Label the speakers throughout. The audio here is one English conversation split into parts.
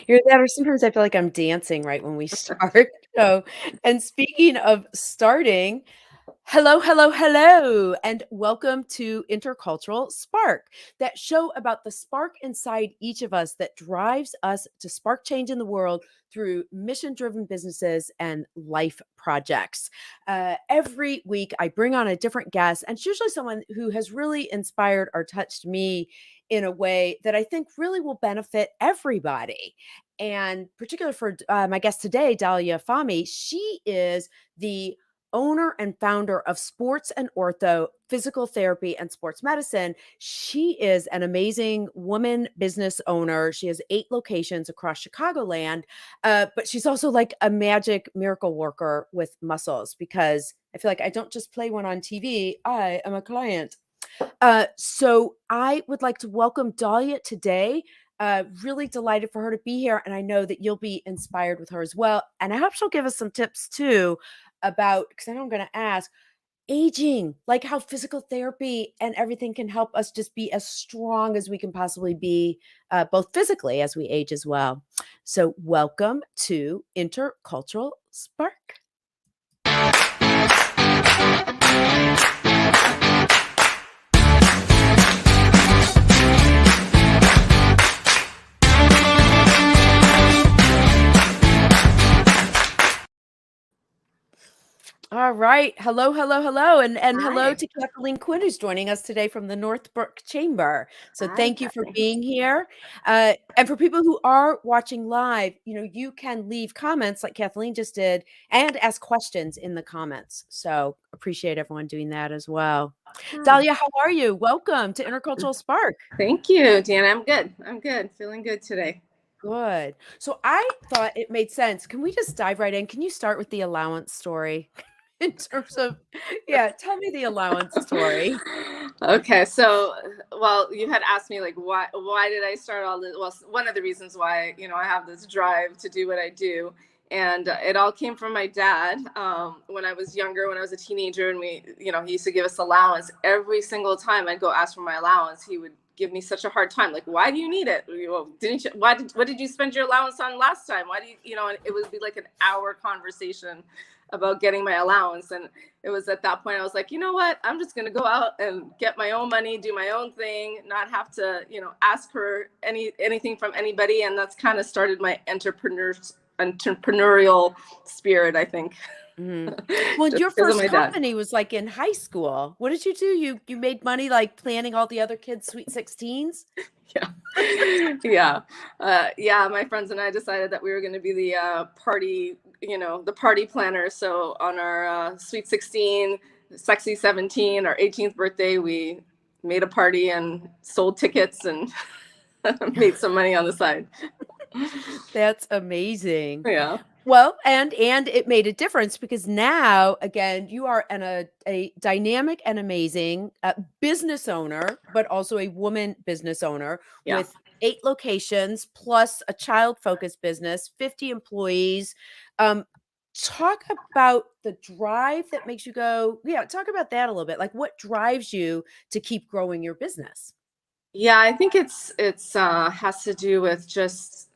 Speaker 1: You're that or sometimes I feel like I'm dancing right when we start. So, and speaking of starting, hello, hello, hello, and welcome to Intercultural Spark, that show about the spark inside each of us that drives us to spark change in the world through mission driven businesses and life projects. Every week, I bring on a different guest, and it's usually someone who has really inspired or touched me in a way that I think really will benefit everybody. And particular for my guest today, Dahlia Fahmy, she is the owner and founder of Sports and Ortho Physical Therapy and Sports Medicine. She is an amazing woman business owner. She has 8 locations across Chicagoland, but she's also like a magic miracle worker with muscles because I feel like I don't just play one on TV, I am a client. So I would like to welcome Dalia today. Really delighted for her to be here. And I know that you'll be inspired with her as well. And I hope she'll give us some tips too about, because I know I'm going to ask, aging, like how physical therapy and everything can help us just be as strong as we can possibly be, both physically as we age as well. So welcome to Intercultural Spark. All right. Hello, hello, hello. And hello
Speaker 2: Hi.
Speaker 1: to Kathleen Quinn, who's joining us today from the Northbrook Chamber. So
Speaker 2: Hi,
Speaker 1: thank you for
Speaker 2: Kathy.
Speaker 1: being here. And for people who are watching live, you can leave comments like Kathleen just did and ask questions in the comments. So appreciate everyone doing that as well.
Speaker 2: Oh,
Speaker 1: Dalia, how are you? Welcome to Intercultural Spark.
Speaker 2: thank you, Dan. I'm good. I'm good. Feeling good today.
Speaker 1: Good. So I thought it made sense. Can we just dive right in? Can you start with the allowance story? In terms of, yeah, tell me the allowance story.
Speaker 2: Okay, so well, you had asked me like why did I start all this? Well, one of the reasons why I have this drive to do what I do, and it all came from my dad. When I was younger, when I was a teenager, and he used to give us allowance every single time I'd go ask for my allowance. He would give me such a hard time, like, why do you need it? Didn't you? What did you spend your allowance on last time? Why do you? And it would be like an hour conversation about getting my allowance. And it was at that point I was like, you know what, I'm just going to go out and get my own money, do my own thing, not have to ask for anything from anybody. And that's kind of started my entrepreneurial spirit, I think.
Speaker 1: Well,
Speaker 2: Just
Speaker 1: your
Speaker 2: because of
Speaker 1: first
Speaker 2: my dad.
Speaker 1: company was like in high school. What did you do? You made money like planning all the other kids' sweet 16s?
Speaker 2: Yeah. Yeah, my friends and I decided that we were going to be the party, the party planner. So on our sweet 16, sexy 17, our 18th birthday, we made a party and sold tickets and made some money on the side.
Speaker 1: That's amazing.
Speaker 2: Yeah.
Speaker 1: Well, and it made a difference because now, again, you are a dynamic and amazing business owner, but also a woman business owner
Speaker 2: Yeah.
Speaker 1: with 8 locations plus a child-focused business, 50 employees. Talk about the drive that makes you go, yeah, talk about that a little bit. Like what drives you to keep growing your business?
Speaker 2: Yeah, I think it's has to do with just,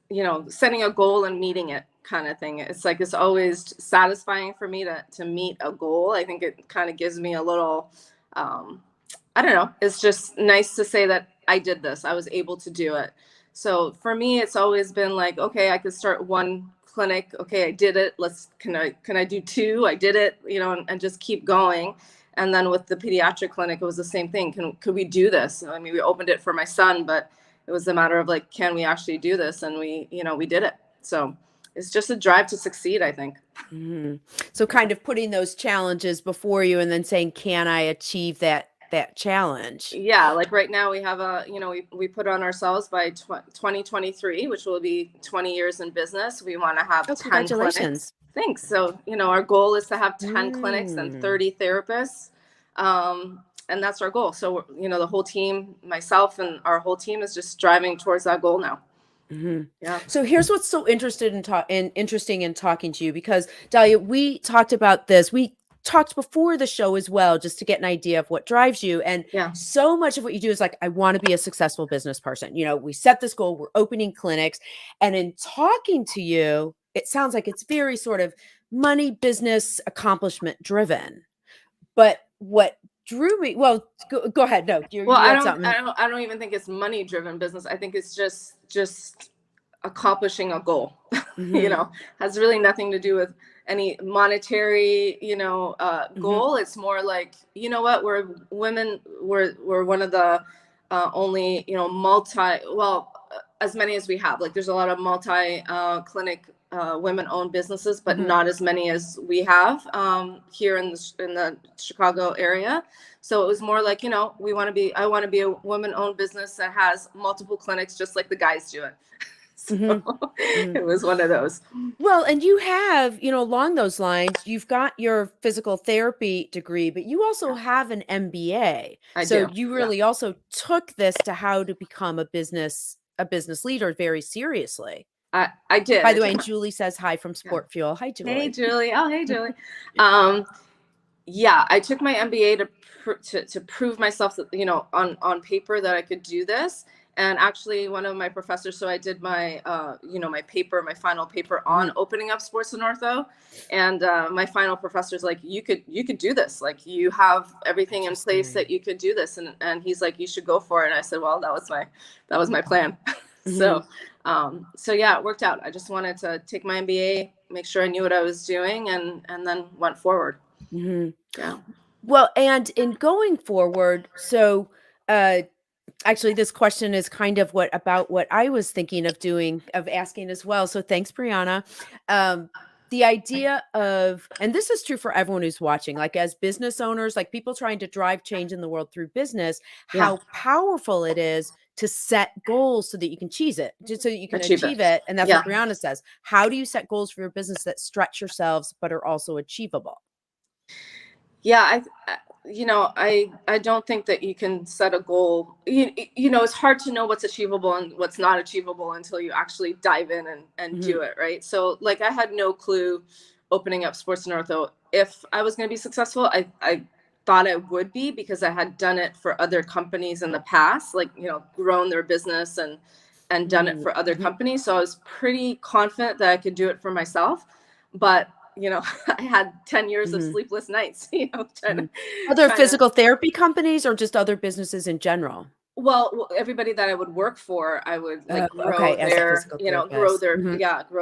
Speaker 2: setting a goal and meeting it kind of thing. It's like it's always satisfying for me to meet a goal. I think it kind of gives me a little I don't know, it's just nice to say that I did this. I was able to do it. So for me it's always been like, okay, I could start one clinic. Okay, I did it. Can I do 2? I did it, and just keep going. And then with the pediatric clinic, it was the same thing. Could we do this? I mean, we opened it for my son, but it was a matter of like, can we actually do this? And we did it. So it's just a drive to succeed, I think.
Speaker 1: Mhm. So kind of putting those challenges before you and then saying, "Can I achieve that challenge?"
Speaker 2: Yeah, like right now we have we put on ourselves by 2023, which will be 20 years in business. We want to have
Speaker 1: Oh,
Speaker 2: 10 clinics.
Speaker 1: congratulations.
Speaker 2: Thanks. So, our goal is to have 10 clinics and
Speaker 1: Mm.
Speaker 2: 30 therapists. And that's our goal. So, the whole team, myself and our whole team is just driving towards that goal now.
Speaker 1: Mhm.
Speaker 2: Yeah.
Speaker 1: So here's what's so interesting in talking to you because Dahlia, we talked about this. We talked before the show as well, just to get an idea of what drives you. And
Speaker 2: Yeah.
Speaker 1: so much of what you do is like, I want to be a successful business person. You know, we set this goal, we're opening clinics. And in talking to you, it sounds like it's very sort of money, business, accomplishment driven. But what drew me, well, go ahead. No,
Speaker 2: Well,
Speaker 1: you had something.
Speaker 2: I don't even think it's money driven business. I think it's just accomplishing a goal. You know, has really nothing to do with any monetary, goal. It's more like, you know what, we're women, we're one of the only, as many as we have. Like, there's a lot of multi clinic women owned businesses, but not as many as we have here in the Chicago area. So it was more like, I want to be a woman owned business that has multiple clinics, just like the guys do it. So it was one of those.
Speaker 1: Well, and you have, along those lines, you've got your physical therapy degree, but you also have an MBA.
Speaker 2: I
Speaker 1: So
Speaker 2: do.
Speaker 1: you really also took this to how to become a business leader very seriously.
Speaker 2: I did.
Speaker 1: By the way, and Julie says hi from Sport Fuel. Hi, Julie.
Speaker 2: Hey, Julie. Oh, hey, Julie. Yeah, I took my MBA to prove myself that, on paper that I could do this. And actually, one of my professors, so I did my, my final paper on opening up sports and ortho. And my final professor's like, you could do this. Like, you have everything in place that you could do this. And he's like, you should go for it. And I said, well, that was my plan. So yeah, it worked out. I just wanted to take my MBA, make sure I knew what I was doing, and then went forward. Yeah.
Speaker 1: Well, and in going forward, so actually, this question is kind of what I was thinking of asking as well. So thanks, Brianna. The idea of, and this is true for everyone who's watching, like as business owners, like people trying to drive change in the world through business, how powerful it is to set goals so that you can achieve it. And that's what Brianna says. How do you set goals for your business that stretch yourselves, but are also achievable?
Speaker 2: Yeah, I don't think that you can set a goal. It's hard to know what's achievable and what's not achievable until you actually dive in and do it, right? So, like, I had no clue opening up sports and ortho if I was going to be successful. I thought I would be, because I had done it for other companies in the past, like, grown their business and done it for other companies. So I was pretty confident that I could do it for myself. But I had 10 years of sleepless nights,
Speaker 1: Other physical therapy companies or just other businesses in general?
Speaker 2: Well, everybody that I would work for, I would grow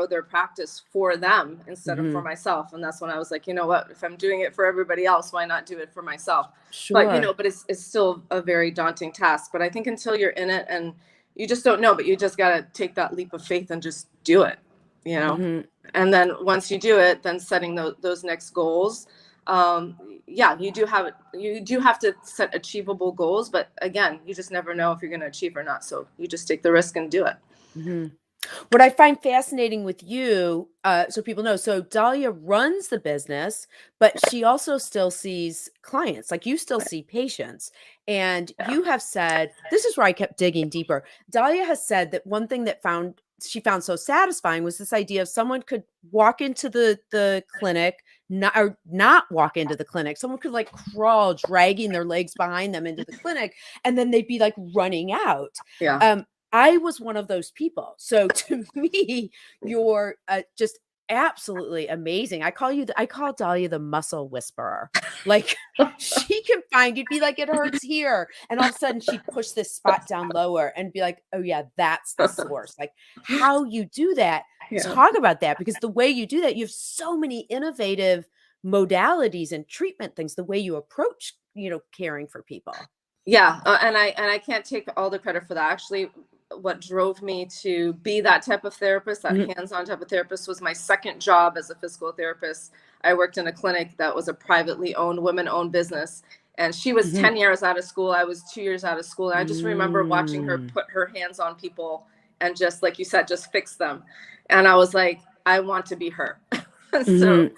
Speaker 2: their practice for them instead of for myself. And that's when I was like, you know what, if I'm doing it for everybody else, why not do it for myself?
Speaker 1: Sure.
Speaker 2: But it's still a very daunting task. But I think until you're in it, and you just don't know, but you just got to take that leap of faith and just do it, And then once you do it, then setting those next goals. You do have to set achievable goals, but again, you just never know if you're going to achieve or not. So you just take the risk and do it.
Speaker 1: What I find fascinating with you, so people know, so Dalia runs the business, but she also still sees clients, like you still see patients. And you have said, this is where I kept digging deeper. Dalia has said that one thing that she found so satisfying was this idea of someone could walk into the clinic, not walk into the clinic. Someone could like crawl, dragging their legs behind them into the clinic, and then they'd be like running out.
Speaker 2: Yeah.
Speaker 1: I was one of those people. So to me, you're just absolutely amazing. I call Dalia the muscle whisperer. Like she can find, you'd be like, it hurts here. And all of a sudden she'd push this spot down lower and be like, oh yeah, that's the source. Like how you do that, talk about that, because the way you do that, you have so many innovative modalities and treatment things, the way you approach, caring for people.
Speaker 2: Yeah. And I can't take all the credit for that. Actually, what drove me to be that type of therapist, that hands-on type of therapist, was my second job as a physical therapist. I worked in a clinic that was a privately owned, women-owned business. And she was 10 years out of school. I was 2 years out of school. And I just remember watching her put her hands on people and just, like you said, just fix them. And I was like, I want to be her. So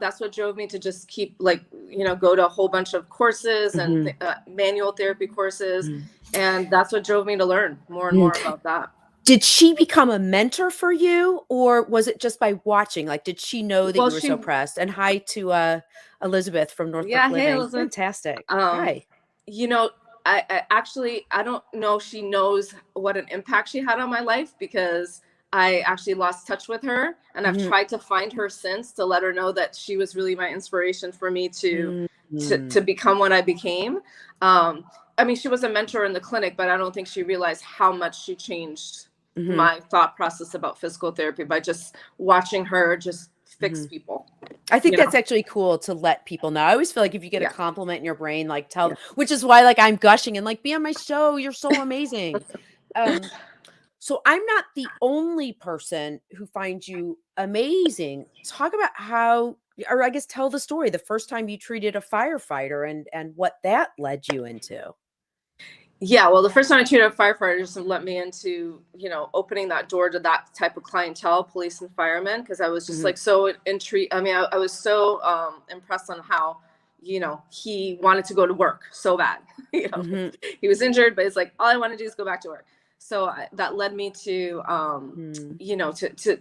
Speaker 2: that's what drove me to just keep go to a whole bunch of courses and manual therapy courses. And that's what drove me to learn more and more about that.
Speaker 1: Did she become a mentor for you, or was it just by watching? Like, did she know that
Speaker 2: Well,
Speaker 1: you were so
Speaker 2: she
Speaker 1: pressed? And hi to, Elizabeth from Northbrook
Speaker 2: yeah, hey
Speaker 1: Living.
Speaker 2: Elizabeth.
Speaker 1: Fantastic.
Speaker 2: Um,
Speaker 1: Hi.
Speaker 2: you know, I actually I don't know if she knows what an impact she had on my life, because I actually lost touch with her, and I've
Speaker 1: Mhm.
Speaker 2: tried to find her since to let her know that she was really my inspiration for me to
Speaker 1: Mhm.
Speaker 2: to become what I became. Um, I mean, she was a mentor in the clinic, but I don't think she realized how much she changed
Speaker 1: Mhm.
Speaker 2: my thought process about physical therapy by just watching her just fix
Speaker 1: Mhm.
Speaker 2: people.
Speaker 1: I think
Speaker 2: You
Speaker 1: that's
Speaker 2: know?
Speaker 1: actually cool to let people know. I always feel like if you get a
Speaker 2: Yeah,
Speaker 1: compliment in your brain, like
Speaker 2: yeah.
Speaker 1: tell, which is why like I'm gushing and like be on my show. You're so amazing. Um, so I'm not the only person who finds you amazing. Talk about how, or I guess tell the story, the first time you treated a firefighter and what that led you into.
Speaker 2: Yeah, well, the first time I treated a firefighter just let me into, opening that door to that type of clientele, police and firemen, because I was just
Speaker 1: Mhm.
Speaker 2: like so intrigued. I mean, I was so impressed on how, he wanted to go to work so bad.
Speaker 1: Mhm.
Speaker 2: He was injured, but it's like, all I want to do is go back to work. So that led me to,
Speaker 1: Mhm.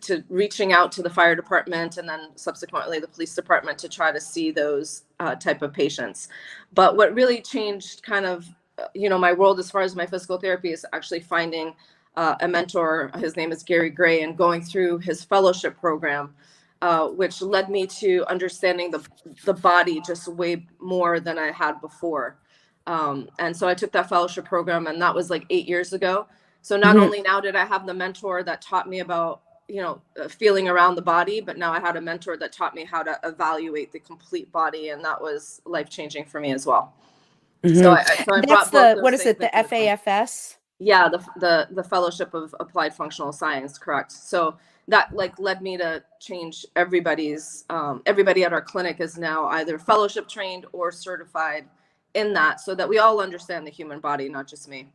Speaker 2: to reaching out to the fire department, and then subsequently the police department, to try to see those type of patients. But what really changed kind of my world as far as my physical therapy is actually finding a mentor. His name is Gary Gray, and going through his fellowship program, which led me to understanding the body just way more than I had before. And so I took that fellowship program, and that was like 8 years ago. So not
Speaker 1: Mhm.
Speaker 2: only now did I have the mentor that taught me about feeling around the body, but now I had a mentor that taught me how to evaluate the complete body, and that was life changing for me as well. So
Speaker 1: Mhm.
Speaker 2: I
Speaker 1: That's
Speaker 2: brought both
Speaker 1: the
Speaker 2: those
Speaker 1: what is
Speaker 2: things
Speaker 1: it? The
Speaker 2: into the clinic.
Speaker 1: FAFS?
Speaker 2: Yeah, the Fellowship of Applied Functional Science, correct. So that like led me to change everybody at our clinic is now either fellowship trained or certified in that, so that we all understand the human body, not just me.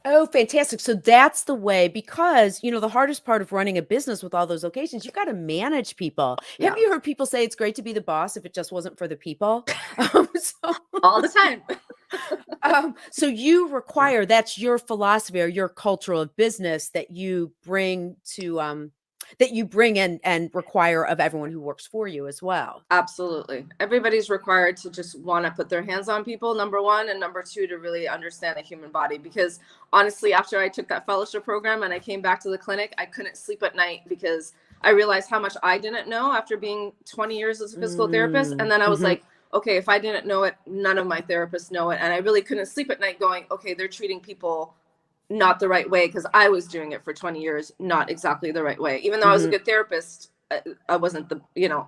Speaker 1: Oh, fantastic. So that's the way because, the hardest part of running a business with all those locations, you've got to manage people. Have
Speaker 2: Yeah,
Speaker 1: you heard people say it's great to be the boss if it just wasn't for the people? So,
Speaker 2: all the time.
Speaker 1: so you
Speaker 2: Yeah.
Speaker 1: require that's your philosophy or your culture of business that you bring to that you bring in and require of everyone who works for you as well.
Speaker 2: Absolutely. Everybody's required to just want to put their hands on people, number one, and number two, to really understand the human body. Because honestly, after I took that fellowship program and I came back to the clinic, I couldn't sleep at night because I realized how much I didn't know after being 20 years as a physical therapist.
Speaker 1: Mm,
Speaker 2: And then I was
Speaker 1: mhm,
Speaker 2: like, okay, if I didn't know it, none of my therapists know it. And I really couldn't sleep at night going, okay, they're treating people not the right way, because I was doing it for 20 years, not exactly the right way. Even though I was a
Speaker 1: mhm,
Speaker 2: good therapist, I wasn't the,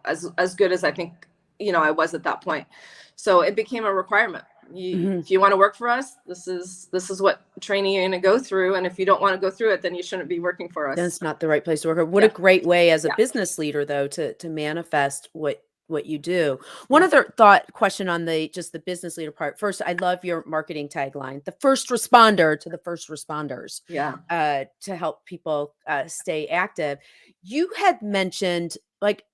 Speaker 2: as good as I think, I was at that point. So it became a requirement.
Speaker 1: mhm.
Speaker 2: If you want to work for us, this is what training you're going to go through. And if you don't want to go through it, then you shouldn't be working for us.
Speaker 1: That's not the right place to work. What a
Speaker 2: Yeah.
Speaker 1: great way as a
Speaker 2: Yeah.
Speaker 1: business leader though to manifest what you do. One
Speaker 2: Yeah.
Speaker 1: other thought question on the just the business leader part. First, I love your marketing tagline, the first responder to the first responders,
Speaker 2: Yeah.
Speaker 1: to help people stay active. You had mentioned like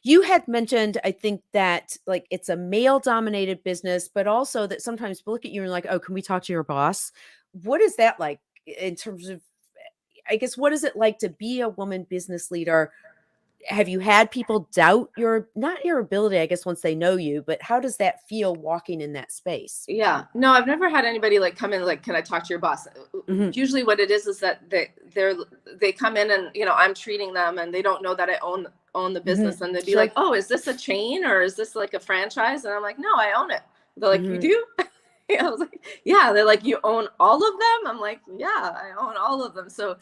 Speaker 1: you had mentioned, I think that like it's a male dominated business, but also that sometimes people look at you and like, oh, can we talk to your boss? What is that like in terms of I guess what is it like to be a woman business leader? Have you had people doubt your not your ability, I guess, once they know you, but how does that feel walking in that space?
Speaker 2: Yeah. No, I've never had anybody like come in like, can I talk to your boss?
Speaker 1: Mhm,
Speaker 2: Usually what it is that they come in, and I'm treating them, and they don't know that I own the
Speaker 1: mhm,
Speaker 2: business, and they'd be like,
Speaker 1: sure.
Speaker 2: "Oh, is this a chain or is this like a franchise?" And I'm like, "No, I own it." They're like, "You
Speaker 1: Mhm,
Speaker 2: do?" I was like, "Yeah." They're like, "You own all of them?" I'm like, "Yeah, I own all of them." So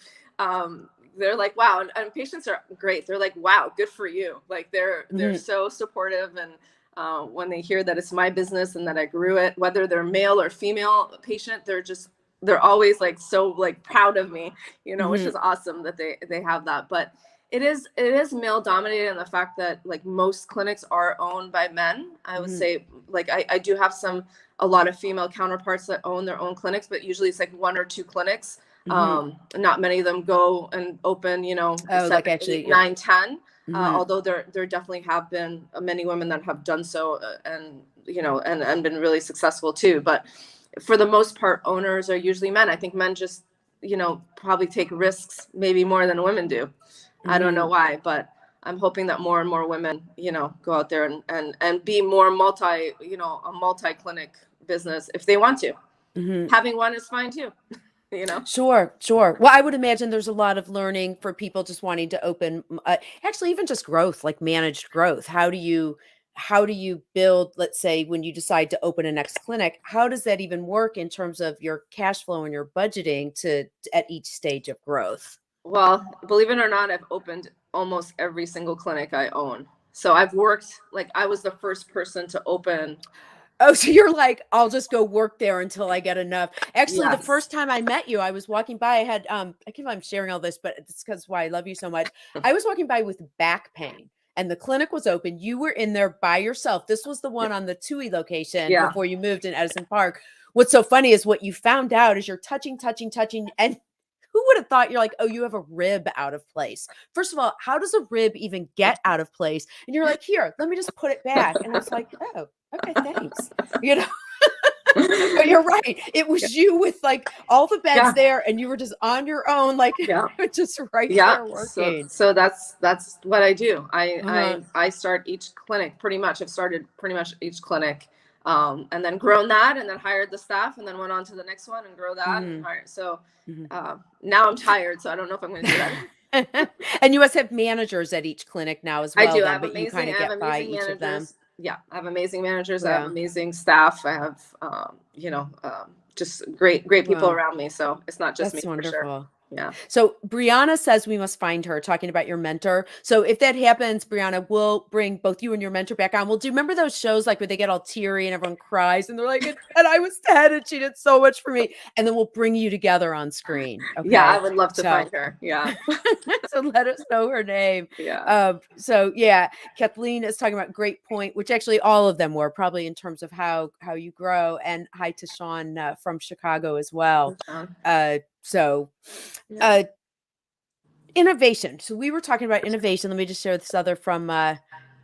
Speaker 2: they're like, "Wow." And patients are great. They're like, "Wow, good for you." Like they're
Speaker 1: mhm,
Speaker 2: so supportive. And when they hear that it's my business and that I grew it, whether they're male or female patient, they're always like so like proud of me, which
Speaker 1: mhm,
Speaker 2: is awesome that they have that. But it is male dominated in the fact that like most clinics are owned by men. I would
Speaker 1: mhm,
Speaker 2: say like I do have a lot of female counterparts that own their own clinics, but usually it's like one or two clinics.
Speaker 1: mhm.
Speaker 2: Not many of them go and open,
Speaker 1: Oh, like
Speaker 2: 7, 8,
Speaker 1: actually, yep.
Speaker 2: 9, 10.
Speaker 1: Mhm,
Speaker 2: Although there definitely have been many women that have done so, and and been really successful too. But for the most part, owners are usually men. I think men just probably take risks maybe more than women do. I don't know why, but I'm hoping that more and more women, go out there and be more a multi-clinic business if they want to. Having one is fine too,
Speaker 1: Sure, sure. Well, I would imagine there's a lot of learning for people just wanting to open, actually even just growth, like managed growth. How do you build, let's say, when you decide to open a next clinic, how does that even work in terms of your cash flow and your budgeting at each stage of growth?
Speaker 2: Well, believe it or not, I've opened almost every single clinic I own. So I've worked, like, I was the first person to open.
Speaker 1: Oh, so you're like, "I'll just go work there until I get enough." Actually, the
Speaker 2: Yes.
Speaker 1: first time I met you, I was walking by, I had, I can't believe I'm sharing all this, but it's because why I love you so much. I was walking by with back pain, and the clinic was open. You were in there by yourself. This was the one on the Tui location
Speaker 2: Yeah.
Speaker 1: before you moved in Edison Park. What's so funny is what you found out is you're touching, touching, touching, and who would have thought you're like, "Oh, you have a rib out of place." First of all, how does a rib even get out of place? And you're like, "Here, let me just put it back." And I was like, "Oh, okay, thanks." You know? But you're right. It was you with like all the beds
Speaker 2: Yeah.
Speaker 1: there, and you were just on your own, like
Speaker 2: Yeah.
Speaker 1: just right
Speaker 2: Yeah.
Speaker 1: there working.
Speaker 2: So that's what I do. I
Speaker 1: Uh-huh.
Speaker 2: I I start each clinic pretty much. I've started pretty much each clinic, and then grown that, and then hired the staff, and then went on to the next one and grow that and
Speaker 1: Mhm.
Speaker 2: hire. So
Speaker 1: Mhm.
Speaker 2: now I'm tired, so I don't know if I'm going to do that.
Speaker 1: And you must have managers at each clinic now as
Speaker 2: I
Speaker 1: well
Speaker 2: do.
Speaker 1: then, but you kind of
Speaker 2: I have
Speaker 1: get by
Speaker 2: amazing
Speaker 1: each of them.
Speaker 2: managers. Yeah, I have amazing managers. I have
Speaker 1: Yeah.
Speaker 2: amazing staff. I have, just great people
Speaker 1: Well,
Speaker 2: around me. So it's not just me
Speaker 1: that's
Speaker 2: for sure.
Speaker 1: wonderful.
Speaker 2: Yeah.
Speaker 1: So Brianna says we must find her, talking about your mentor. So if that happens, Brianna, we'll bring both you and your mentor back on. We'll do, remember those shows like where they get all teary and everyone cries and they're like, and I was 10 and she did so much for me. And then we'll bring you together on screen.
Speaker 2: Yeah, I
Speaker 1: Okay.
Speaker 2: would love to
Speaker 1: So
Speaker 2: find her. Yeah.
Speaker 1: so let us know her name.
Speaker 2: Yeah.
Speaker 1: So yeah, Kathleen is talking about great point, which actually all of them were probably in terms of how you grow. And hi to Sean from Chicago as well. So
Speaker 2: Yeah.
Speaker 1: uh innovation. So we were talking about innovation. Let me just share this other from uh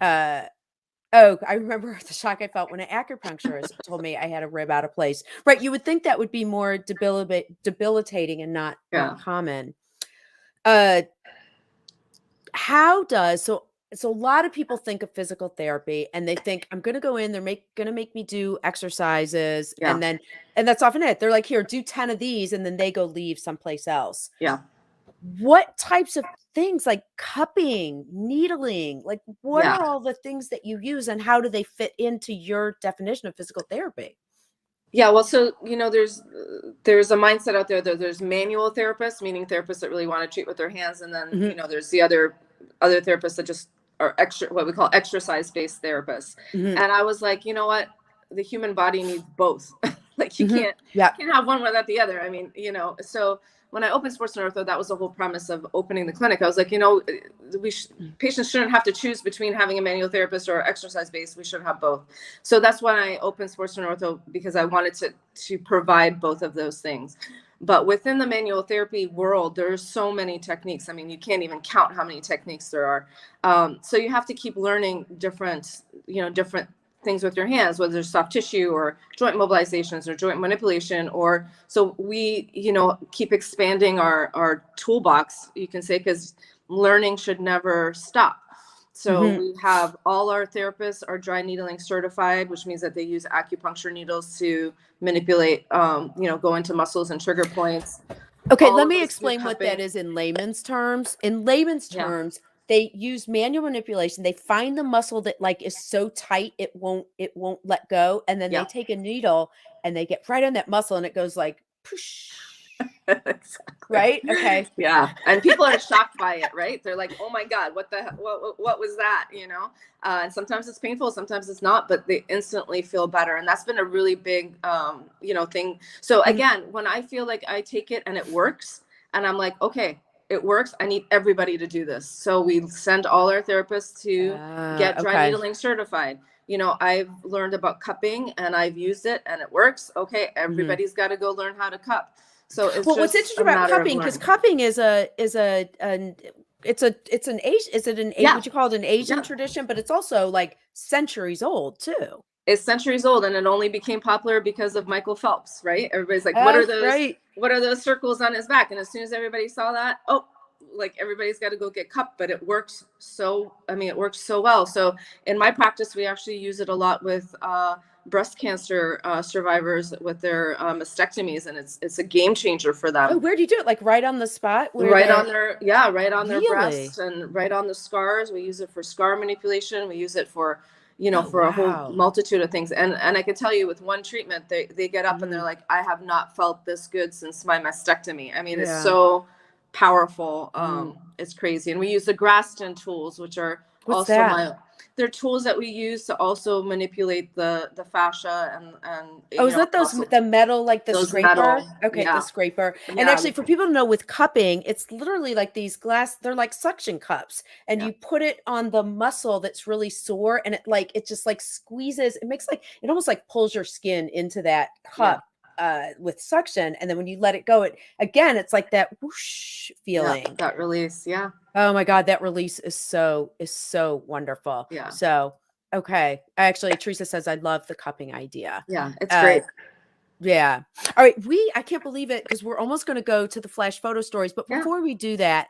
Speaker 1: oh, I remember the shock I felt when an acupuncturist told me I had a rib out of place. Right, you would think that would be more debilitating and not
Speaker 2: Yeah.
Speaker 1: common. Uh how does so a lot of people think of physical therapy and they think I'm going to go in, going to make me do exercises,
Speaker 2: Yeah.
Speaker 1: and that's often it. They're like, here, do 10 of these, and then they go leave someplace else.
Speaker 2: Yeah.
Speaker 1: What types of things, like cupping, needling, like what
Speaker 2: Yeah.
Speaker 1: are all the things that you use and how do they fit into your definition of physical therapy?
Speaker 2: Yeah, well, so there's a mindset out there that there's manual therapists, meaning therapists that really want to treat with their hands, and then
Speaker 1: Mhm,
Speaker 2: there's the other therapists that just are what we call exercise based therapists.
Speaker 1: mhm,
Speaker 2: And I was like, you know what, the human body needs both. Like you
Speaker 1: mhm.
Speaker 2: can't
Speaker 1: Yeah.
Speaker 2: have one without the other. I mean, so when I opened Sports and Ortho, that was the whole premise of opening the clinic. I was like,
Speaker 1: Mm.
Speaker 2: patients shouldn't have to choose between having a manual therapist or exercise based. We should have both. So that's why I opened Sports and Ortho, because I wanted to provide both of those things. But within the manual therapy world, there's so many techniques. I mean, you can't even count how many techniques there are. So you have to keep learning different things with your hands, whether it's soft tissue or joint mobilizations or joint manipulation, or so we, keep expanding our toolbox, you can say, because learning should never stop. So
Speaker 1: Mhm.
Speaker 2: we have all our therapists are dry needling certified, which means that they use acupuncture needles to manipulate, go into muscles and trigger points.
Speaker 1: Okay,
Speaker 2: All
Speaker 1: let
Speaker 2: of
Speaker 1: me
Speaker 2: us do
Speaker 1: explain what that
Speaker 2: cupping.
Speaker 1: is in layman's terms. In layman's
Speaker 2: Yeah.
Speaker 1: terms, they use manual manipulation. They find the muscle that like is so tight it won't let go, and then they
Speaker 2: Yeah.
Speaker 1: take a needle and they get right on that muscle and it goes like push.
Speaker 2: Exactly.
Speaker 1: Right? Okay.
Speaker 2: Yeah, and people are shocked by it, right? They're like, "Oh my God, what was that?" And sometimes it's painful, sometimes it's not, but they instantly feel better, and that's been a really big, thing. So
Speaker 1: Mhm.
Speaker 2: again, when I feel like I take it and it works, and I'm like, "Okay, it works. I need everybody to do this." So we send all our therapists to get dry
Speaker 1: Okay.
Speaker 2: needling certified. I've learned about cupping and I've used it and it works. Okay,
Speaker 1: Mhm.
Speaker 2: everybody's got to go learn how to cup. So it's
Speaker 1: Well, what's
Speaker 2: just
Speaker 1: interesting
Speaker 2: a
Speaker 1: about
Speaker 2: matter of
Speaker 1: cupping, because
Speaker 2: learning.
Speaker 1: cupping is a an it's an Asian, is it an A
Speaker 2: Yeah.
Speaker 1: would you call it an Asian
Speaker 2: Yeah.
Speaker 1: tradition? But it's also like centuries old too.
Speaker 2: It's centuries old, and it only became popular because of Michael Phelps, right? Everybody's like,
Speaker 1: Oh, right.
Speaker 2: what are those circles on his back? And as soon as everybody saw that, oh, like everybody's got to go get cupped. But it works so, I mean, it works so well. So in my practice, we actually use it a lot with breast cancer survivors with their mastectomies, and it's a game changer for
Speaker 1: Oh,
Speaker 2: them.
Speaker 1: where do you do it? Like right on the spot where
Speaker 2: Right
Speaker 1: the
Speaker 2: on their, yeah, right on their
Speaker 1: Really?
Speaker 2: breasts and right on the scars. We use it for scar manipulation. We use it for, you know,
Speaker 1: Oh,
Speaker 2: for a whole
Speaker 1: wow.
Speaker 2: multitude of things. And I can tell you with one treatment, they get up and they're
Speaker 1: Mhm.
Speaker 2: like, I have not felt this good since my mastectomy. I mean, it's
Speaker 1: Yeah.
Speaker 2: so powerful.
Speaker 1: Mm.
Speaker 2: It's crazy. And we use the Graston tools, which are
Speaker 1: What's
Speaker 2: also
Speaker 1: that?
Speaker 2: they're tools that we use to also manipulate the fascia and
Speaker 1: Oh,
Speaker 2: you
Speaker 1: is
Speaker 2: know,
Speaker 1: that those
Speaker 2: muscle.
Speaker 1: the metal, like the
Speaker 2: Those metal,
Speaker 1: scraper? Okay, the
Speaker 2: yeah,
Speaker 1: scraper. And
Speaker 2: yeah,
Speaker 1: actually, for people to know with cupping, it's literally like these glass, they're like suction cups, and
Speaker 2: yeah,
Speaker 1: you put it on the muscle that's really sore, and it just like squeezes. It makes like it almost like pulls your skin into that
Speaker 2: yeah.
Speaker 1: cup with suction, and then when you let it go, it again, it's like that whoosh
Speaker 2: Yeah,
Speaker 1: feeling.
Speaker 2: that release. Yeah,
Speaker 1: Oh my God, that release is so wonderful.
Speaker 2: yeah,
Speaker 1: So, okay. Actually, Teresa says I love the cupping idea.
Speaker 2: yeah. It's
Speaker 1: Uh
Speaker 2: great.
Speaker 1: yeah. All right, I can't believe it because we're almost going to go to the flash photo stories, but
Speaker 2: Yeah,
Speaker 1: before we do that,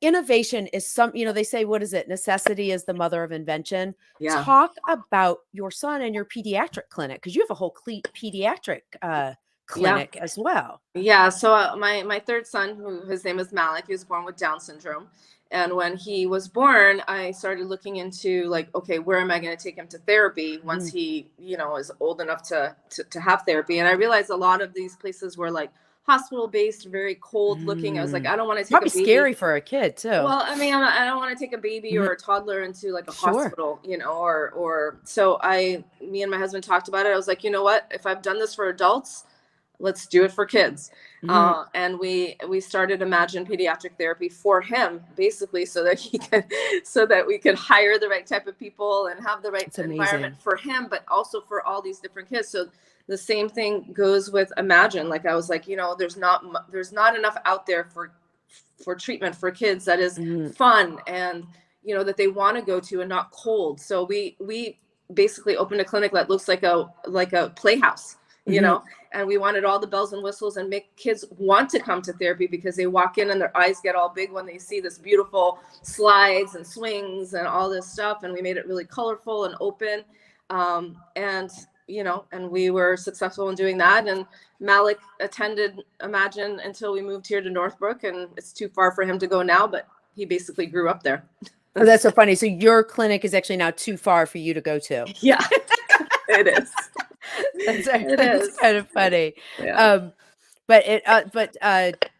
Speaker 1: innovation is they say what is it? Necessity is the mother of invention.
Speaker 2: yeah,
Speaker 1: Talk about your son and your pediatric clinic because you have a whole pediatric
Speaker 2: yeah,
Speaker 1: clinic as well.
Speaker 2: yeah. So my third son, who his name is Malik, he was born with Down syndrome, and when he was born, I started looking into like, okay, where am I going to take him to therapy once
Speaker 1: Mhm.
Speaker 2: he, you know, is old enough to have therapy? And I realized a lot of these places were like hospital based, very cold looking. I was like,
Speaker 1: Mm.
Speaker 2: I don't want to take a
Speaker 1: Probably
Speaker 2: baby.
Speaker 1: scary for a kid too.
Speaker 2: Well, I mean, I don't want to take a baby
Speaker 1: Mhm.
Speaker 2: or a toddler into like a
Speaker 1: Sure.
Speaker 2: hospital, you know, or so me and my husband talked about it. I was like, you know what? If I've done this for adults, let's do it for kids.
Speaker 1: Mhm.
Speaker 2: And we started Imagine Pediatric Therapy for him, basically, so that he could, so that we could hire the right type of people and have the right
Speaker 1: It's
Speaker 2: environment
Speaker 1: amazing.
Speaker 2: for him, but also for all these different kids. So the same thing goes with Imagine. Like I was like, you know, there's not enough out there for treatment for kids that is
Speaker 1: Mhm.
Speaker 2: fun and you know that they want to go to and not cold. So we basically opened a clinic that looks like a playhouse, you
Speaker 1: Mhm.
Speaker 2: know, and we wanted all the bells and whistles and make kids want to come to therapy because they walk in and their eyes get all big when they see this beautiful slides and swings and all this stuff. And we made it really colorful and open. And you know, and we were successful in doing that. And Malik attended Imagine until we moved here to Northbrook, and it's too far for him to go now, but he basically grew up there.
Speaker 1: Oh, that's so funny. So your clinic is actually now too far for you to go to.
Speaker 2: Yeah, it is. It
Speaker 1: That's
Speaker 2: is.
Speaker 1: kind of funny.
Speaker 2: Yeah.
Speaker 1: Um, but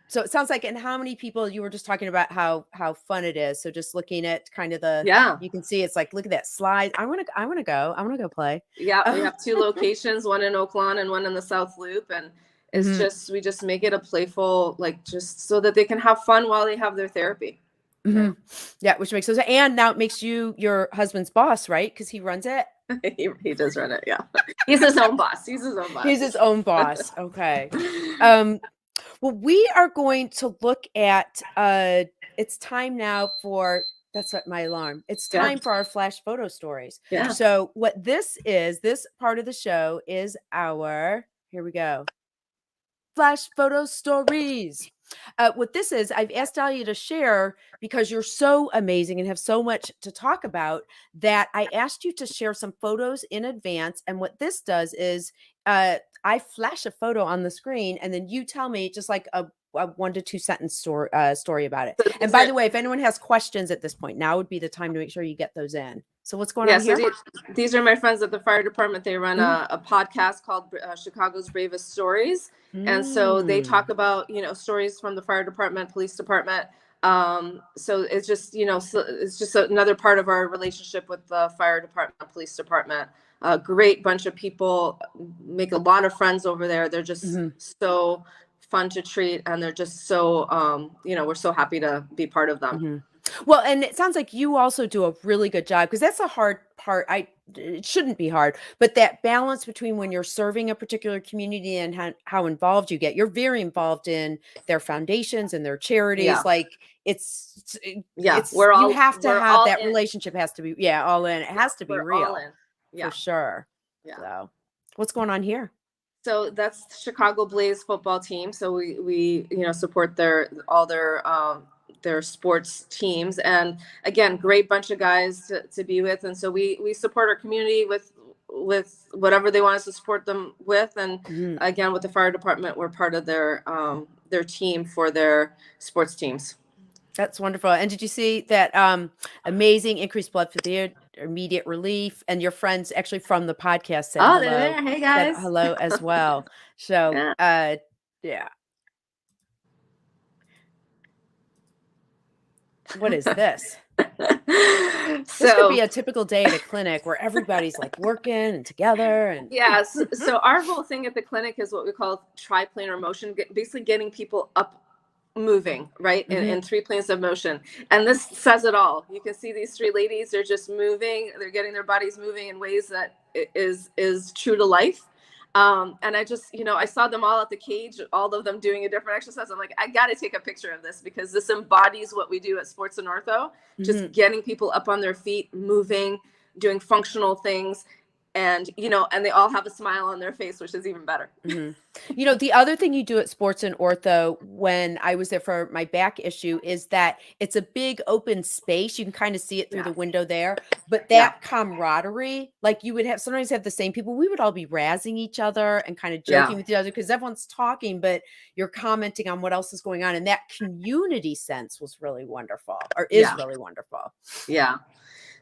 Speaker 1: so it sounds like and how many people you were just talking about how fun it is. So just looking at kind of
Speaker 2: Yeah.
Speaker 1: you can see it's like, look at that slide. I wanna go. I wanna go play.
Speaker 2: Yeah. We have two locations, one in Oak Lawn and one in the South Loop. And it's
Speaker 1: Mhm,
Speaker 2: just, we just make it a playful, like, just so that they can have fun while they have their therapy. Yeah.
Speaker 1: mhm. Yeah, which makes sense. And now it makes you your husband's boss, right? Because he runs it.
Speaker 2: He does run it. Yeah. He's his own boss. He's his own
Speaker 1: He's
Speaker 2: boss.
Speaker 1: his own boss. Okay. Um, well, we are going to look at it's time now for that's what my alarm. It's
Speaker 2: Yeah.
Speaker 1: time for our flash photo stories.
Speaker 2: Yeah.
Speaker 1: So what this part of the show is our here we go. Flash photo stories. What this is, I've asked Dahlia to share because you're so amazing and have so much to talk about that I asked you to share some photos in advance. And what this does is I flash a photo on the screen and then you tell me just like a 1 to 2 sentence story about it.
Speaker 2: So
Speaker 1: And
Speaker 2: these
Speaker 1: by
Speaker 2: are,
Speaker 1: the way, if anyone has questions at this point, now would be the time to make sure you get those in. So what's going
Speaker 2: yeah,
Speaker 1: on
Speaker 2: so
Speaker 1: here?
Speaker 2: these are my friends at the fire department. They run
Speaker 1: Mhm.
Speaker 2: a podcast called Chicago's Bravest Stories. And so they
Speaker 1: Mm.
Speaker 2: talk about, you know, stories from the fire department, police department. So it's just, you know, so it's just another part of our relationship with the fire department, police department. A great bunch of people, make a lot of friends over there. They're just
Speaker 1: Mhm.
Speaker 2: so fun to treat. And they're just so, you know, we're so happy to be part of them.
Speaker 1: Mhm. Well, and it sounds like you also do a really good job because that's a hard part. It shouldn't be hard, but that balance between when you're serving a particular community and how involved you get. You're very involved in their foundations and their charities.
Speaker 2: Yeah.
Speaker 1: Like
Speaker 2: Yeah.
Speaker 1: it's you have to
Speaker 2: We're
Speaker 1: have
Speaker 2: all
Speaker 1: that
Speaker 2: in.
Speaker 1: relationship has to be all in. It has to be
Speaker 2: We're all
Speaker 1: real
Speaker 2: in.
Speaker 1: for
Speaker 2: Yeah.
Speaker 1: sure.
Speaker 2: Yeah.
Speaker 1: So, what's going on here?
Speaker 2: So that's Chicago Blaze football team. So we support their sports teams, and again, great bunch of guys to be with. And so we support our community with whatever they want us to support them with. And
Speaker 1: Mhm.
Speaker 2: again, with the fire department, we're part of their team for their sports teams.
Speaker 1: That's wonderful. And did you see that amazing increased blood for the immediate relief? And your friends actually from the podcast
Speaker 2: Oh, they're there. Hey
Speaker 1: said
Speaker 2: guys.
Speaker 1: hello as well. So,
Speaker 2: Yeah.
Speaker 1: yeah. What is this? This could
Speaker 2: So
Speaker 1: be a typical day at a clinic where everybody's like working and together and
Speaker 2: yes. So our whole thing at the clinic is what we call triplanar motion, basically getting people up moving, right?
Speaker 1: Mhm.
Speaker 2: In three planes of motion. And this says it all. You can see these three ladies, they're just moving, they're getting their bodies moving in ways that is true to life. And I just, I saw them all at the cage, all of them doing a different exercise. I'm like, I got to take a picture of this because this embodies what we do at Sports and Ortho, just
Speaker 1: Mhm.
Speaker 2: getting people up on their feet, moving, doing functional things. And they all have a smile on their face, which is even better.
Speaker 1: Mhm. The other thing you do at Sports and Ortho when I was there for my back issue is that it's a big open space. You can kind of see it through
Speaker 2: Yeah.
Speaker 1: the window there. But
Speaker 2: Yeah.
Speaker 1: that camaraderie, like you would sometimes have the same people. We would all be razzing each other and kind of
Speaker 2: Yeah.
Speaker 1: joking with each other because everyone's talking, but you're commenting on what else is going on. And that community sense was really wonderful, or is
Speaker 2: Yeah.
Speaker 1: really wonderful.
Speaker 2: Yeah.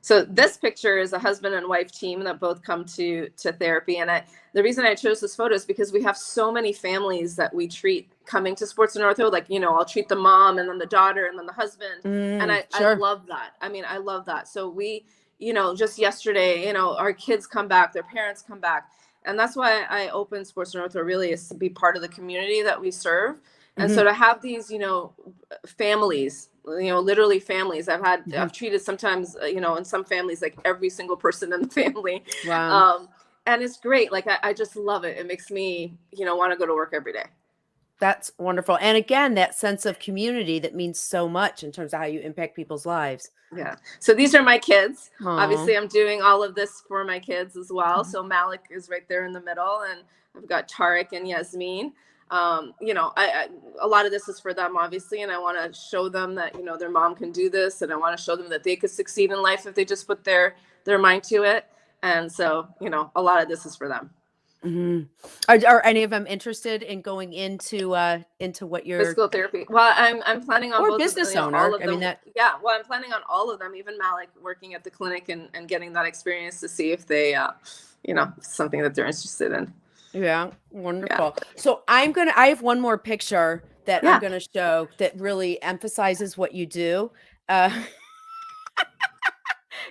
Speaker 2: So this picture is a husband and wife team that both come to therapy. And the reason I chose this photo is because we have so many families that we treat coming to Sports and Ortho. Like, I'll treat the mom and then the daughter and then the husband. And I
Speaker 1: Sure.
Speaker 2: love that. I mean, I love that. So we, just yesterday, our kids come back, their parents come back. And that's why I opened Sports and Ortho, really, is to be part of the community that we serve. And so
Speaker 1: Mhm.
Speaker 2: to have these, families, literally families.
Speaker 1: Mhm.
Speaker 2: I've treated sometimes, in some families, like every single person in the family.
Speaker 1: Wow.
Speaker 2: Um, and it's great. Like, I just love it. It makes me, want to go to work every day.
Speaker 1: That's wonderful. And again, that sense of community that means so much in terms of how you impact people's lives.
Speaker 2: Yeah. So these are my kids.
Speaker 1: Aw.
Speaker 2: Obviously, I'm doing all of this for my kids as well. So Malik is right there in the middle, and I've got Tarek and Yasmin. A lot of this is for them, obviously, and I want to show them that their mom can do this, and I want to show them that they could succeed in life if they just put their mind to it. And so, a lot of this is for them.
Speaker 1: Mhm. Are any of them interested in going into what you're
Speaker 2: Physical therapy. Well, I'm planning on
Speaker 1: or
Speaker 2: both of them,
Speaker 1: business
Speaker 2: all
Speaker 1: owner?
Speaker 2: of
Speaker 1: I mean,
Speaker 2: them.
Speaker 1: that
Speaker 2: Yeah, well, I'm planning on all of them, even Malik working at the clinic and getting that experience to see if they, something that they're interested in.
Speaker 1: yeah,
Speaker 2: Yeah.
Speaker 1: wonderful. So I have one more picture that I'm
Speaker 2: Yeah.
Speaker 1: gonna show that really emphasizes what you do. Uh,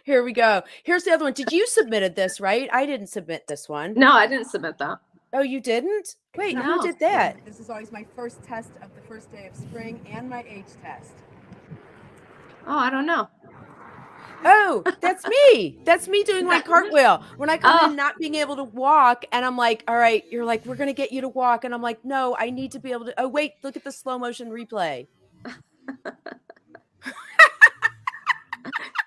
Speaker 1: here we go. Here's the other one. Did you submitted this, right? I didn't submit this one.
Speaker 2: No, I didn't submit that.
Speaker 1: Oh, you didn't? Wait, who
Speaker 2: No.
Speaker 1: did that? This is always my first test of the first day of spring and my age test.
Speaker 2: Oh, I don't know.
Speaker 1: Oh, that's me. That's me doing my cartwheel. When I come
Speaker 2: Oh,
Speaker 1: in not being able to walk and I'm like, "All right," you're like, "We're going to get you to walk." And I'm like, "No, I need to be able to." Oh, wait, look at the slow motion replay.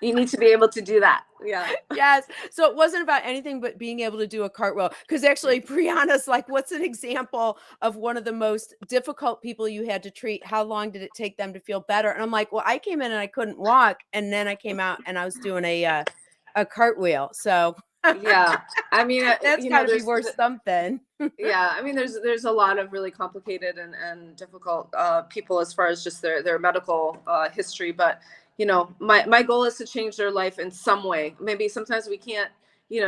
Speaker 2: you need to be able to do that. Yeah.
Speaker 1: Yes. So it wasn't about anything but being able to do a cartwheel. Because actually, Brianna's like, what's an example of one of the most difficult people you had to treat? How long did it take them to feel better? And I'm like, well, I came in and I couldn't walk. And then I came out and I was doing a cartwheel. So
Speaker 2: Yeah. I mean,
Speaker 1: that's got to be worth something.
Speaker 2: yeah, I mean, there's a lot of really complicated and difficult people as far as just their medical history. But my goal is to change their life in some way. Maybe sometimes we can't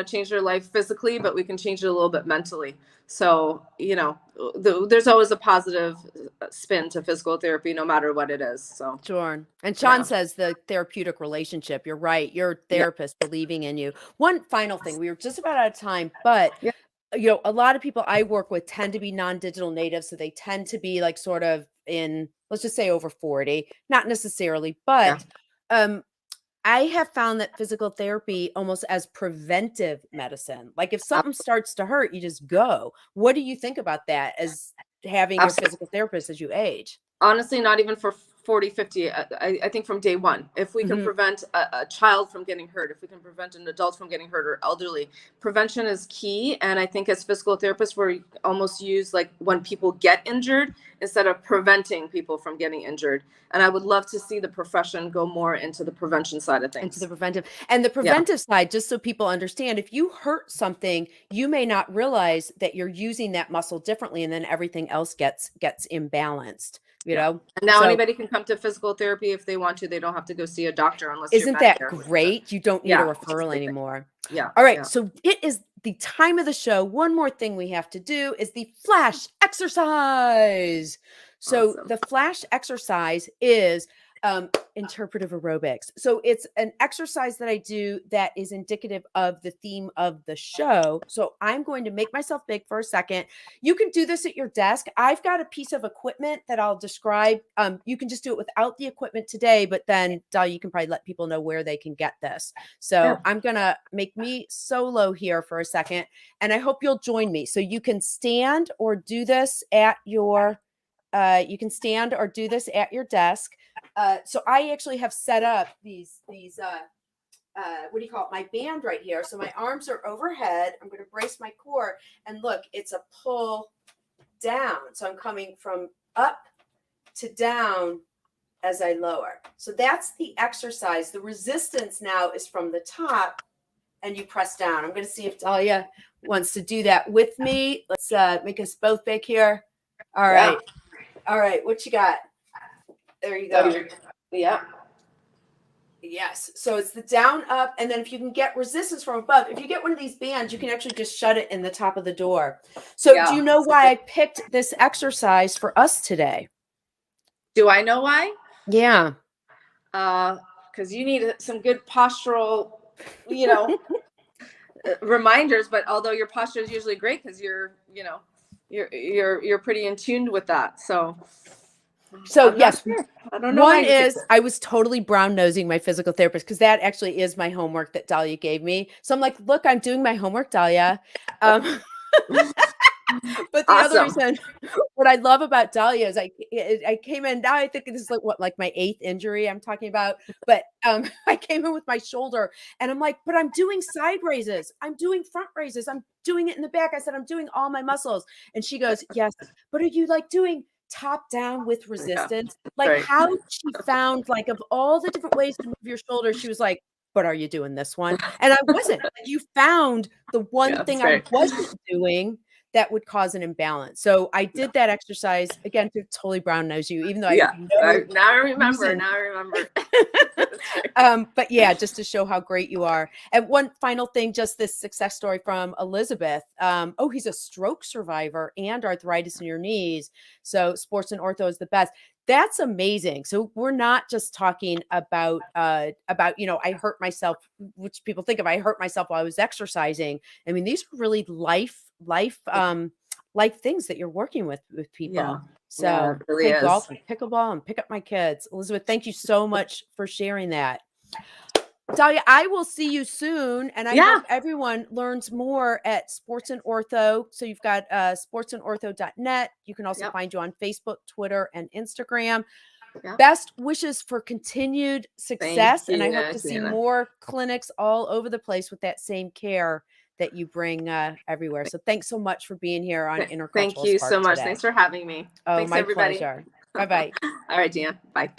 Speaker 2: change their life physically, but we can change it a little bit mentally. So there's always a positive spin to physical therapy, no matter what it is. So
Speaker 1: Sure. And Sean
Speaker 2: yeah.
Speaker 1: says the therapeutic relationship. You're right. Your
Speaker 2: Yeah.
Speaker 1: therapist believing in you. One final thing. We were just about out of time, but
Speaker 2: Yeah.
Speaker 1: a lot of people I work with tend to be non-digital natives. So they tend to be like sort of in, let's just say over 40, not necessarily,
Speaker 2: Yeah.
Speaker 1: but I have found that physical therapy almost as preventive medicine. Like if something starts to hurt, you just go. What do you think about that as having your
Speaker 2: Absolutely.
Speaker 1: physical therapist as you age?
Speaker 2: Honestly, not even for 40, 50, I think from day one, if we can prevent a child from getting hurt, if we can prevent an adult from getting hurt or elderly, prevention is key. And I think as physical therapists, we almost use like when people get injured instead of preventing people from getting injured. And I would love to see the profession go more into the prevention side of things.
Speaker 1: Into the preventive. And the preventive side, just so people understand, if you hurt something, you may not realize that you're using that muscle differently, and then everything else gets imbalanced, you know?
Speaker 2: And now
Speaker 1: So
Speaker 2: anybody can come to physical therapy if they want to. They don't have to go see a doctor unless
Speaker 1: isn't
Speaker 2: you're
Speaker 1: that
Speaker 2: Medicare.
Speaker 1: great? You don't need a referral anymore.
Speaker 2: Yeah.
Speaker 1: All right. So it is the time of the show. One more thing we have to do is the flash exercise. So the flash exercise is interpretive aerobics. So it's an exercise that I do that is indicative of the theme of the show. So I'm going to make myself big for a second. You can do this at your desk. I've got a piece of equipment that I'll describe. You can just do it without the equipment today, but then Dalia, you can probably let people know where they can get this. So I'm going to make me solo here for a second, and I hope you'll join me. So you can stand or do this at your desk. So I actually have set up these what do you call it? My band right here. So my arms are overhead. I'm going to brace my core, and look, it's a pull down. So I'm coming from up to down as I lower. So that's the exercise. The resistance now is from the top, and you press down. I'm going to see if Dalia wants to do that with me. Let's make us both big here. All right. All right. What you got? There you go.
Speaker 2: Yeah.
Speaker 1: Yes. So it's the down, up, and then if you can get resistance from above, if you get one of these bands, you can actually just shut it in the top of the door. So do you know why I picked this exercise for us today?
Speaker 2: Do I know why?
Speaker 1: Yeah.
Speaker 2: Because you need some good postural, reminders. But although your posture is usually great because you're pretty in tune with that. So
Speaker 1: yes,
Speaker 2: sure. I don't know.
Speaker 1: One is I was totally brown nosing my physical therapist because that actually is my homework that Dalia gave me. So I'm like, look, I'm doing my homework, Dalia. But the other reason, what I love about Dalia is I came in, now I think this is like my 8th injury I'm talking about, but I came in with my shoulder and I'm like, but I'm doing side raises. I'm doing front raises. I'm doing it in the back. I said, I'm doing all my muscles. And she goes, yes, but are you like doing top down with resistance? Like how she found, like, of all the different ways to move your shoulder, she was like, but are you doing this one? And I wasn't. Like, you found the one thing I wasn't doing that would cause an imbalance. So I did that exercise again to totally brown nose you, even though
Speaker 2: now I remember.
Speaker 1: But yeah, just to show how great you are. And one final thing, just this success story from Elizabeth. He's a stroke survivor and arthritis in your knees. So sports and ortho is the best. That's amazing. So we're not just talking about I hurt myself, which people think of, I hurt myself while I was exercising. I mean, these are really life things that you're working with people.
Speaker 2: Yeah.
Speaker 1: So
Speaker 2: it really
Speaker 1: play golf and pickleball and pick up my kids. Elizabeth, thank you so much for sharing that. Dalia, I will see you soon. And I hope everyone learns more at Sports and Ortho. So you've got sportsandortho.net. You can also find you on Facebook, Twitter, and Instagram. Best wishes for continued success. And I hope to see more clinics all over the place with that same care that you bring everywhere. So thanks so much for being here on Intercultural
Speaker 2: Thank you
Speaker 1: Spark
Speaker 2: so much.
Speaker 1: today.
Speaker 2: Thanks for having me.
Speaker 1: Oh,
Speaker 2: thanks,
Speaker 1: my
Speaker 2: everybody.
Speaker 1: pleasure. Bye-bye.
Speaker 2: All right, Gina. Bye.